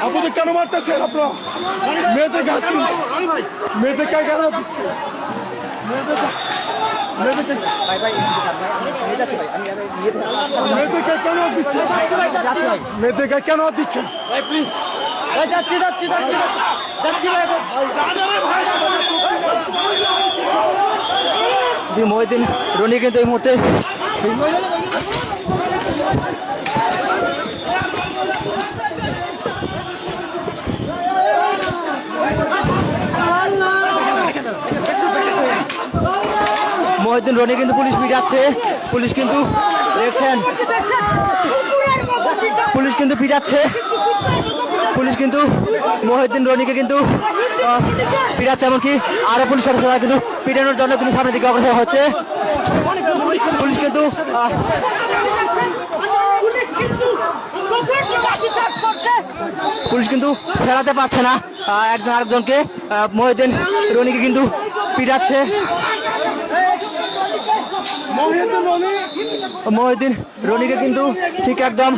আপনাদের কেন মারতেছেন? আপনারা মেয়েদের মেয়েদের কেন দিচ্ছে? মেয়েদেরকে কেন দিচ্ছে? মেয়েদেরকে কেন দিচ্ছে? মহিউদ্দিন রনি কিন্তু এই মুহূর্তে মহিউদ্দিন রনি কিন্তু পুলিশ পিটাচ্ছে। পুলিশ কিন্তু দেখছেন, পুলিশ কিন্তু পিটাচ্ছে। পুলিশ কিন্তু মহিউদ্দিন রনিকে কিন্তু পিটাচ্ছে, এমনকি আরো পুলিশ সদস্যরা কিন্তু পিটানোর জন্য কিন্তু সামনের দিকে অগ্রসর হচ্ছে। পুলিশ কিন্তু ফেরাতে পারছে না একজন আরেকজনকে। মহিউদ্দিন রনিকে কিন্তু পিটাচ্ছে। মহিউদ্দিন রনিকে কিন্তু ঠিক একদম